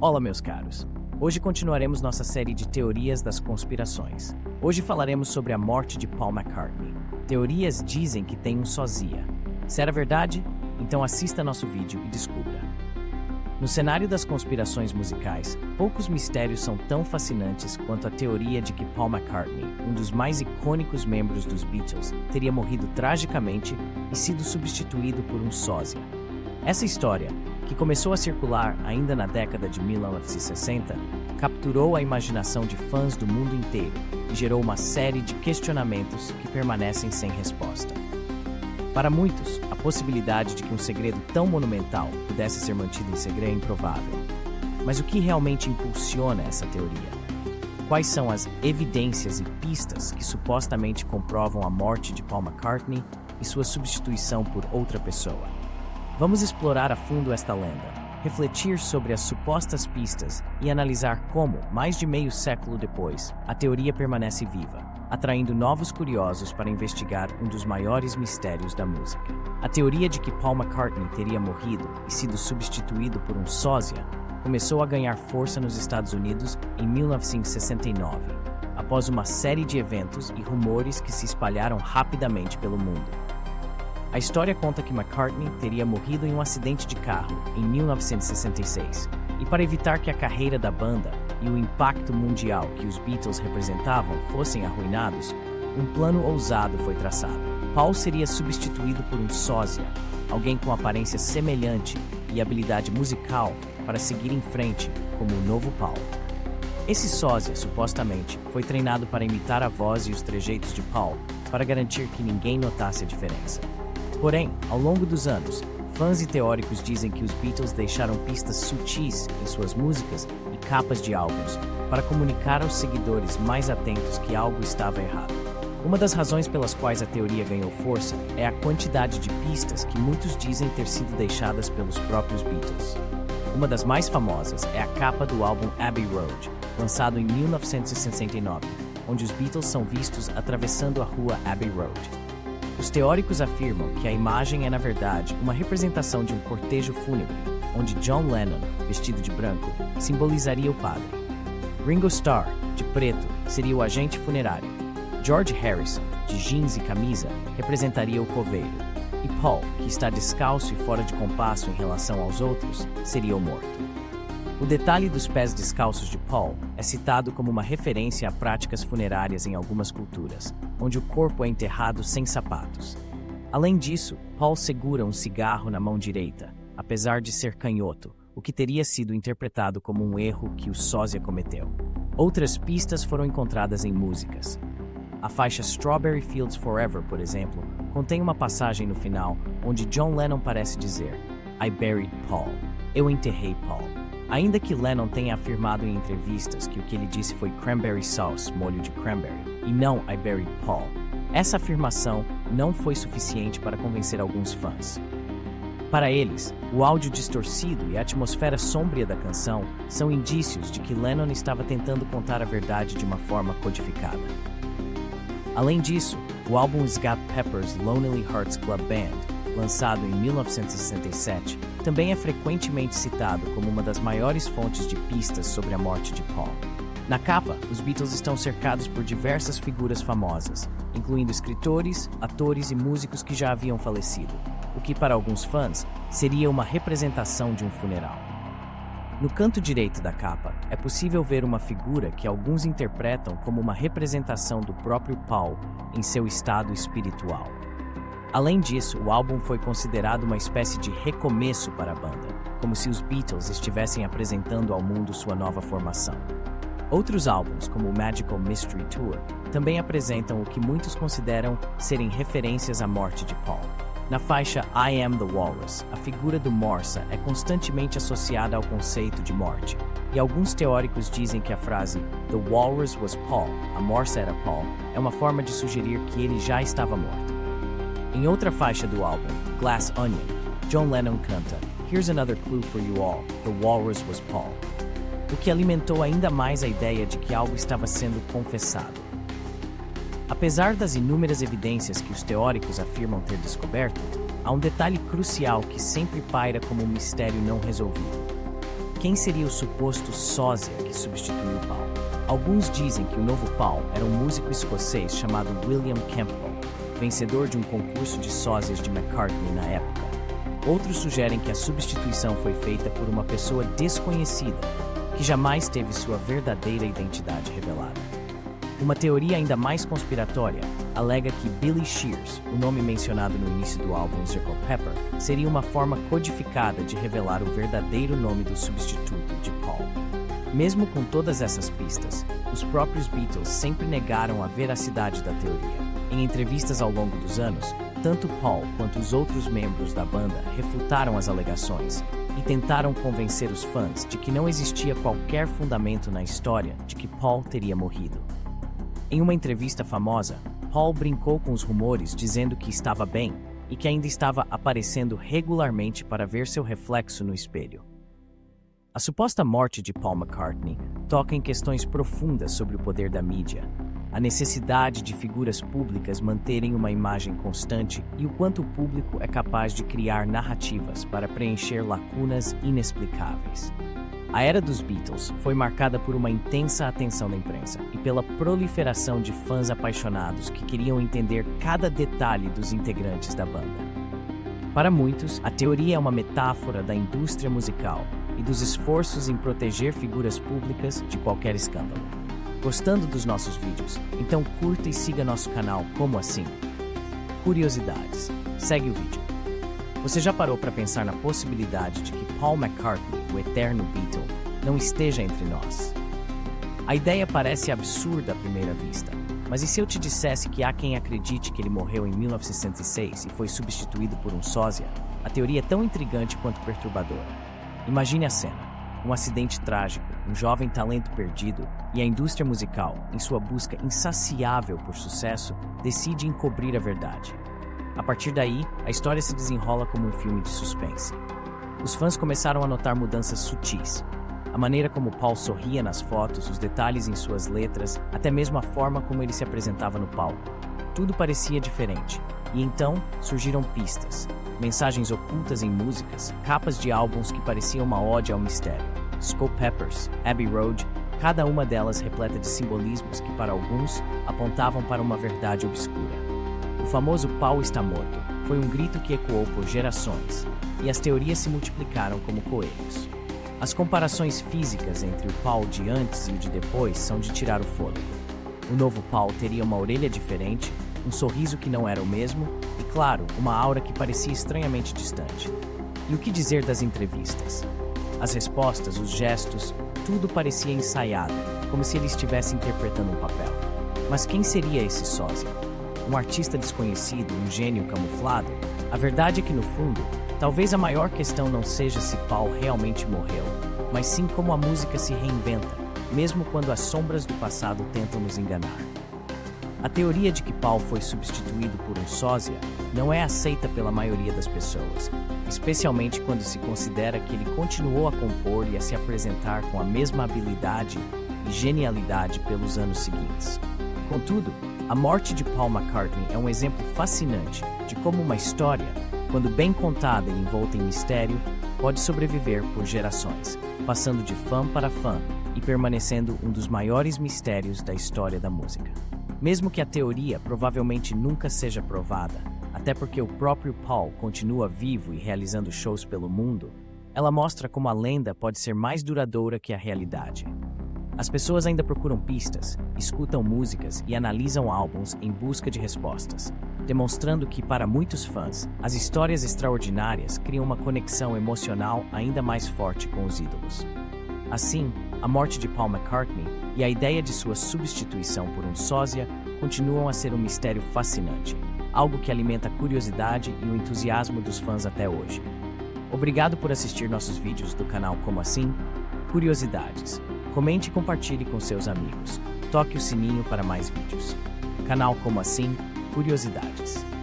Olá, meus caros! Hoje continuaremos nossa série de teorias das conspirações. Hoje falaremos sobre a morte de Paul McCartney. Teorias dizem que tem um sósia. Será verdade? Então assista nosso vídeo e descubra. No cenário das conspirações musicais, poucos mistérios são tão fascinantes quanto a teoria de que Paul McCartney, um dos mais icônicos membros dos Beatles, teria morrido tragicamente e sido substituído por um sósia. Essa história, que começou a circular ainda na década de 1960, capturou a imaginação de fãs do mundo inteiro e gerou uma série de questionamentos que permanecem sem resposta. Para muitos, a possibilidade de que um segredo tão monumental pudesse ser mantido em segredo é improvável. Mas o que realmente impulsiona essa teoria? Quais são as evidências e pistas que supostamente comprovam a morte de Paul McCartney e sua substituição por outra pessoa? Vamos explorar a fundo esta lenda, refletir sobre as supostas pistas e analisar como, mais de meio século depois, a teoria permanece viva, atraindo novos curiosos para investigar um dos maiores mistérios da música. A teoria de que Paul McCartney teria morrido e sido substituído por um sósia começou a ganhar força nos Estados Unidos em 1969, após uma série de eventos e rumores que se espalharam rapidamente pelo mundo. A história conta que McCartney teria morrido em um acidente de carro em 1966, e para evitar que a carreira da banda e o impacto mundial que os Beatles representavam fossem arruinados, um plano ousado foi traçado. Paul seria substituído por um sósia, alguém com aparência semelhante e habilidade musical para seguir em frente como o novo Paul. Esse sósia, supostamente, foi treinado para imitar a voz e os trejeitos de Paul para garantir que ninguém notasse a diferença. Porém, ao longo dos anos, fãs e teóricos dizem que os Beatles deixaram pistas sutis em suas músicas e capas de álbuns para comunicar aos seguidores mais atentos que algo estava errado. Uma das razões pelas quais a teoria ganhou força é a quantidade de pistas que muitos dizem ter sido deixadas pelos próprios Beatles. Uma das mais famosas é a capa do álbum Abbey Road, lançado em 1969, onde os Beatles são vistos atravessando a rua Abbey Road. Os teóricos afirmam que a imagem é, na verdade, uma representação de um cortejo fúnebre, onde John Lennon, vestido de branco, simbolizaria o padre. Ringo Starr, de preto, seria o agente funerário. George Harrison, de jeans e camisa, representaria o coveiro. E Paul, que está descalço e fora de compasso em relação aos outros, seria o morto. O detalhe dos pés descalços de Paul é citado como uma referência a práticas funerárias em algumas culturas, onde o corpo é enterrado sem sapatos. Além disso, Paul segura um cigarro na mão direita, apesar de ser canhoto, o que teria sido interpretado como um erro que o sósia cometeu. Outras pistas foram encontradas em músicas. A faixa Strawberry Fields Forever, por exemplo, contém uma passagem no final onde John Lennon parece dizer "I buried Paul", eu enterrei Paul. Ainda que Lennon tenha afirmado em entrevistas que o que ele disse foi cranberry sauce, molho de cranberry, e não I buried Paul, essa afirmação não foi suficiente para convencer alguns fãs. Para eles, o áudio distorcido e a atmosfera sombria da canção são indícios de que Lennon estava tentando contar a verdade de uma forma codificada. Além disso, o álbum Got Pepper's Lonely Hearts Club Band, lançado em 1967, também é frequentemente citado como uma das maiores fontes de pistas sobre a morte de Paul. Na capa, os Beatles estão cercados por diversas figuras famosas, incluindo escritores, atores e músicos que já haviam falecido, o que para alguns fãs seria uma representação de um funeral. No canto direito da capa, é possível ver uma figura que alguns interpretam como uma representação do próprio Paul em seu estado espiritual. Além disso, o álbum foi considerado uma espécie de recomeço para a banda, como se os Beatles estivessem apresentando ao mundo sua nova formação. Outros álbuns, como o Magical Mystery Tour, também apresentam o que muitos consideram serem referências à morte de Paul. Na faixa I Am the Walrus, a figura do Morsa é constantemente associada ao conceito de morte, e alguns teóricos dizem que a frase The Walrus was Paul, a Morsa era Paul, é uma forma de sugerir que ele já estava morto. Em outra faixa do álbum, Glass Onion, John Lennon canta Here's another clue for you all, the walrus was Paul, o que alimentou ainda mais a ideia de que algo estava sendo confessado. Apesar das inúmeras evidências que os teóricos afirmam ter descoberto, há um detalhe crucial que sempre paira como um mistério não resolvido. quem seria o suposto sósia que substituiu Paul? Alguns dizem que o novo Paul era um músico escocês chamado William Campbell, vencedor de um concurso de sósias de McCartney na época. Outros sugerem que a substituição foi feita por uma pessoa desconhecida, que jamais teve sua verdadeira identidade revelada. Uma teoria ainda mais conspiratória alega que Billy Shears, o nome mencionado no início do álbum Sgt. Pepper, seria uma forma codificada de revelar o verdadeiro nome do substituto de Paul. Mesmo com todas essas pistas, os próprios Beatles sempre negaram a veracidade da teoria. Em entrevistas ao longo dos anos, tanto Paul quanto os outros membros da banda refutaram as alegações e tentaram convencer os fãs de que não existia qualquer fundamento na história de que Paul teria morrido. Em uma entrevista famosa, Paul brincou com os rumores dizendo que estava bem e que ainda estava aparecendo regularmente para ver seu reflexo no espelho. A suposta morte de Paul McCartney toca em questões profundas sobre o poder da mídia, a necessidade de figuras públicas manterem uma imagem constante e o quanto o público é capaz de criar narrativas para preencher lacunas inexplicáveis. A era dos Beatles foi marcada por uma intensa atenção da imprensa e pela proliferação de fãs apaixonados que queriam entender cada detalhe dos integrantes da banda. Para muitos, a teoria é uma metáfora da indústria musical e dos esforços em proteger figuras públicas de qualquer escândalo. Gostando dos nossos vídeos? Então curta e siga nosso canal Como Assim? Curiosidades. Segue o vídeo. Você já parou para pensar na possibilidade de que Paul McCartney, o eterno Beatle, não esteja entre nós? A ideia parece absurda à primeira vista, mas e se eu te dissesse que há quem acredite que ele morreu em 1966 e foi substituído por um sósia? A teoria é tão intrigante quanto perturbadora. Imagine a cena: um acidente trágico, um jovem talento perdido, e a indústria musical, em sua busca insaciável por sucesso, decide encobrir a verdade. A partir daí, a história se desenrola como um filme de suspense. Os fãs começaram a notar mudanças sutis. A maneira como Paul sorria nas fotos, os detalhes em suas letras, até mesmo a forma como ele se apresentava no palco. Tudo parecia diferente. E então, surgiram pistas. Mensagens ocultas em músicas, capas de álbuns que pareciam uma ode ao mistério. Sgt. Pepper's, Abbey Road, cada uma delas repleta de simbolismos que, para alguns, apontavam para uma verdade obscura. O famoso Paul está morto foi um grito que ecoou por gerações, e as teorias se multiplicaram como coelhos. As comparações físicas entre o Paul de antes e o de depois são de tirar o fôlego. O novo Paul teria uma orelha diferente, um sorriso que não era o mesmo e, claro, uma aura que parecia estranhamente distante. E o que dizer das entrevistas? As respostas, os gestos, tudo parecia ensaiado, como se ele estivesse interpretando um papel. Mas quem seria esse sósia? Um artista desconhecido, um gênio camuflado? A verdade é que, no fundo, talvez a maior questão não seja se Paul realmente morreu, mas sim como a música se reinventa, mesmo quando as sombras do passado tentam nos enganar. A teoria de que Paul foi substituído por um sósia não é aceita pela maioria das pessoas, especialmente quando se considera que ele continuou a compor e a se apresentar com a mesma habilidade e genialidade pelos anos seguintes. Contudo, a morte de Paul McCartney é um exemplo fascinante de como uma história, quando bem contada e envolta em mistério, pode sobreviver por gerações, passando de fã para fã e permanecendo um dos maiores mistérios da história da música. Mesmo que a teoria provavelmente nunca seja provada, até porque o próprio Paul continua vivo e realizando shows pelo mundo, ela mostra como a lenda pode ser mais duradoura que a realidade. As pessoas ainda procuram pistas, escutam músicas e analisam álbuns em busca de respostas, demonstrando que, para muitos fãs, as histórias extraordinárias criam uma conexão emocional ainda mais forte com os ídolos. Assim, a morte de Paul McCartney e a ideia de sua substituição por um sósia continuam a ser um mistério fascinante, algo que alimenta a curiosidade e o entusiasmo dos fãs até hoje. Obrigado por assistir nossos vídeos do canal Como Assim? Curiosidades. Comente e compartilhe com seus amigos. Toque o sininho para mais vídeos. Canal Como Assim? Curiosidades.